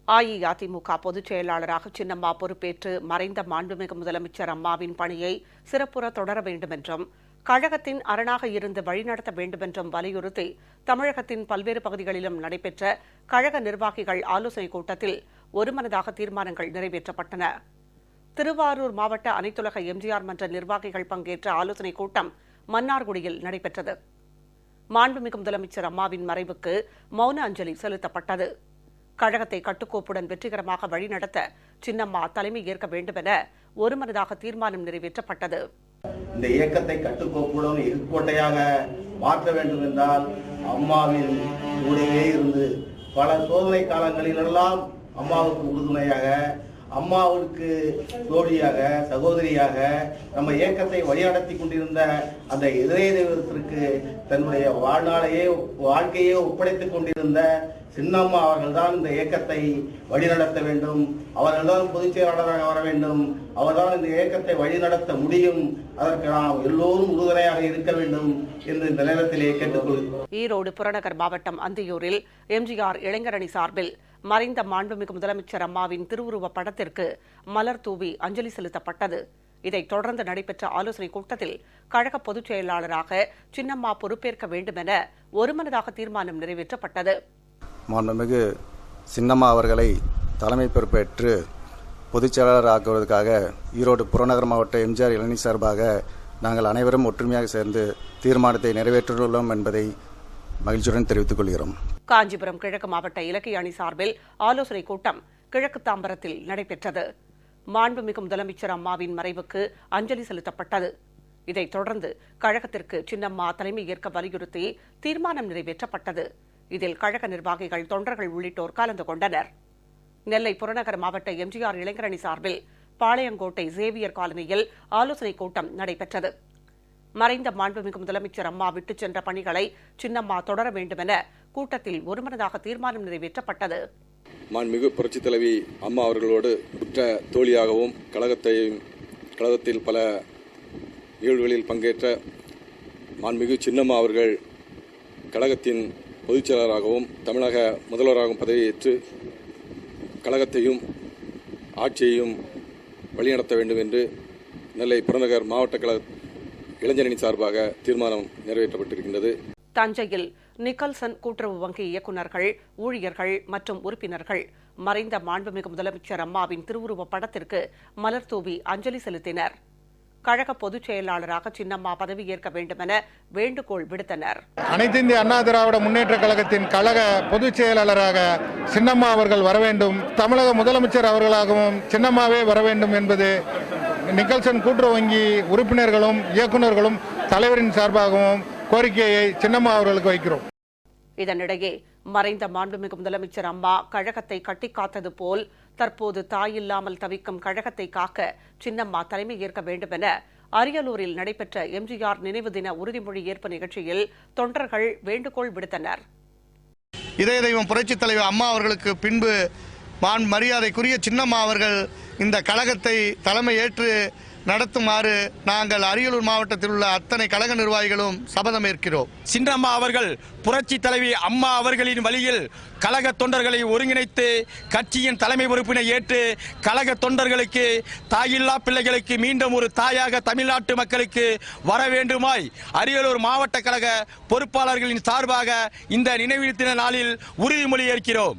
அஇஅதிமுக பொதுச் செயலாளராக சின்னம்மா பொறுப்பேற்று மறைந்த மாண்புமிகு முதலமைச்சர் அம்மாவின் பணியை சிறப்புற தொடர வேண்டும் என்றும் கழகத்தின் அரணாக இருந்து வழிநடத்த வேண்டுமென்றும் வலியுறுத்தி தமிழகத்தின் பல்வேறு பகுதிகளிலும் நடைபெற்ற கழக நிர்வாகிகள் ஆலோசனைக் கூட்டத்தில் ஒருமனதாக தீர்மானங்கள் நிறைவேற்றப்பட்டன. திருவாரூர் மாவட்ட அனைத்துலக எம்ஜிஆர் மன்ற நிர்வாகிகள் பங்கேற்ற ஆலோசனைக் கூட்டம் மன்னார்குடியில் நடைபெற்றது. மாண்புமிகு முதலமைச்சர் அம்மாவின் மறைவுக்கு மௌன அஞ்சலி செலுத்தப்பட்டது. கழகத்தை கட்டுக்கோப்புடன் வெற்றிகரமாக வழிநடத்த சின்னம்மா தலைமை ஏற்க வேண்டும் என ஒருமனதாக தீர்மானம் நிறைவேற்றப்பட்டது. இந்த இயக்கத்தை கட்டுக்கோப்புடன் எதிர்கோட்டையாக மாற்ற வேண்டும் என்றால் அம்மாவின் கூடவே இருந்து பல சோதனை காலங்களிலெல்லாம் அம்மாவுக்கு உறுதுணையாக, அம்மாவுக்கு தோழியாக, சகோதரியாக நம்ம இயக்கத்தை வழிநடத்தி கொண்டிருந்த அந்த இதய தெய்வத்திற்கு தன்னுடைய வாழ்க்கையே ஒப்படைத்துக் கொண்டிருந்த சின்னம்மா அவர்கள்தான் இந்த இயக்கத்தை வழிநடத்த வேண்டும். அவர்கள்தான் பொதுச் செயலாளராக வர வேண்டும். அவர்தான் இந்த இயக்கத்தை வழிநடத்த முடியும். அதற்கு நாம் எல்லோரும் உறுதுணையாக இருக்க வேண்டும் என்று இந்த நேரத்திலே கேட்டுக்கொள்கிறோம். ஈரோடு புறநகர் மாவட்டம் அந்தியூரில் எம்ஜிஆர் இளைஞரணி சார்பில் மறைந்த மாண்புமிகு முதலமைச்சர் அம்மாவின் திருவுருவப் படத்திற்கு மலர் தூவி அஞ்சலி செலுத்தப்பட்டது. இதைத் தொடர்ந்து நடைபெற்ற ஆலோசனைக் கூட்டத்தில் கழக பொதுச் செயலாளராக சின்னம்மா பொறுப்பேற்க வேண்டும் என ஒருமனதாக தீர்மானம் நிறைவேற்றப்பட்டது. மாண்புமிகு சின்னம்மா அவர்களை தலைமை பொறுப்பேற்று பொதுச் செயலாளர் ஆக்குவதற்காக ஈரோடு புறநகர் மாவட்ட எம்ஜிஆர் இளைஞர் சார்பாக நாங்கள் அனைவரும் ஒற்றுமையாக சேர்ந்து தீர்மானத்தை நிறைவேற்றியுள்ளோம் என்பதை மகிழ்ச்சியுடன் தெரிவித்துக் கொள்கிறோம். காஞ்சிபுரம் கிழக்கு மாவட்ட இலக்கிய அணி சார்பில் ஆலோசனைக் கூட்டம் கிழக்கு தாம்பரத்தில் நடைபெற்றது. மாண்புமிகு முதலமைச்சர் அம்மாவின் மறைவுக்கு அஞ்சலி செலுத்தப்பட்டது. இதைத் தொடர்ந்து கழகத்திற்கு சின்னம்மா தலைமை ஏற்க வலியுறுத்தி தீர்மானம் நிறைவேற்றப்பட்டது. இதில் கழக நிர்வாகிகள், தொண்டர்கள் உள்ளிட்டோர் கலந்து கொண்டனர். நெல்லை புறநகர் மாவட்ட எம்ஜிஆர் இளைஞரணி சார்பில் பாளையங்கோட்டை சேவியர் காலனியில் ஆலோசனைக் கூட்டம் நடைபெற்றது. மறைந்த மாண்புமிகு முதலமைச்சர் அம்மா விட்டுச் சென்ற பணிகளை சின்னம்மா தொடர வேண்டும் என கூட்டத்தில் ஒருமனதாக தீர்மானம் நிறைவேற்றப்பட்டது. மாண்புமிகு புரட்சித் தலைவி அம்மா அவர்களோடு உற்ற தோழியாகவும் கழகத்தில் பல நிகழ்வுகளில் பங்கேற்ற மாண்புமிகு சின்னம்மா அவர்கள் கழகத்தின் பொதுச் செயலாளராகவும் தமிழக முதல்வராகவும் பதவியேற்று கழகத்தையும் ஆட்சியையும் வழிநடத்த வேண்டும் என்று நெல்லை புறநகர் மாவட்ட கழக இளைஞரணி சார்பாக தீர்மானம் நிறைவேற்றப்பட்டிருக்கின்றது. தஞ்சையில் நிக்கல்சன் கூட்டுறவு வங்கி இயக்குநர்கள், ஊழியர்கள் மற்றும் உறுப்பினர்கள் மறைந்த மாண்புமிகு முதலமைச்சர் அம்மாவின் திருவுருவப் படத்திற்கு மலர் தூவி அஞ்சலி செலுத்தினர். கழக பொதுச் செயலாளராக சின்னம்மா பதவியேற்க வேண்டும் என வேண்டுகோள் விடுத்தனர். அனைத்து இந்திய அண்ணா திராவிட முன்னேற்ற கழகத்தின் கழக பொதுச் செயலாளராக சின்னம்மா அவர்கள் வர வேண்டும். தமிழக முதலமைச்சர் அவர்களாகவும் சின்னம்மாவே வர வேண்டும் என்பது நிக்கல்சன் கூட்டுறவு வங்கி உறுப்பினர்களும் இயக்குநர்களும் தலைவரின் சார்பாகவும் கோரிக்கையை சின்னம்மா அவர்களுக்கு வைக்கிறோம். இதனிடையே மறைந்த மாண்புமிகு முதலமைச்சர் அம்மா கழகத்தை கட்டி காத்தது போல் தற்போது தாயில்லாமல் தவிக்கும் கழகத்தை காக்க சின்னம்மா தலைமை ஏற்க வேண்டும் என அரியலூரில் நடைபெற்ற எம்ஜிஆர் நினைவு தின உறுதிமொழி ஏற்பு நிகழ்ச்சியில் தொண்டர்கள் வேண்டுகோள் விடுத்தனர். இதய தெய்வம் புரட்சித் தலைவர் அம்மா அவர்களுக்கு பின்பு மரியாதைக்குரிய சின்னம்மா அவர்கள் இந்த கழகத்தை தலைமை ஏற்று நடத்துமாறு நாங்கள் அரியலூர் மாவட்டத்தில் உள்ள அத்தனை கழக நிர்வாகிகளும் சபதம் ஏற்கிறோம். சின்னம்மா அவர்கள் புரட்சி தலைவி அம்மா அவர்களின் வழியில் கழக தொண்டர்களை ஒருங்கிணைத்து கட்சியின் தலைமை பொறுப்பினை ஏற்று கழக தொண்டர்களுக்கு, தாயில்லா பிள்ளைகளுக்கு மீண்டும் ஒரு தாயாக தமிழ்நாட்டு மக்களுக்கு வர வேண்டுமாய் அரியலூர் மாவட்ட கழக பொறுப்பாளர்களின் சார்பாக இந்த நினைவு தின நாளில் உறுதிமொழி ஏற்கிறோம்.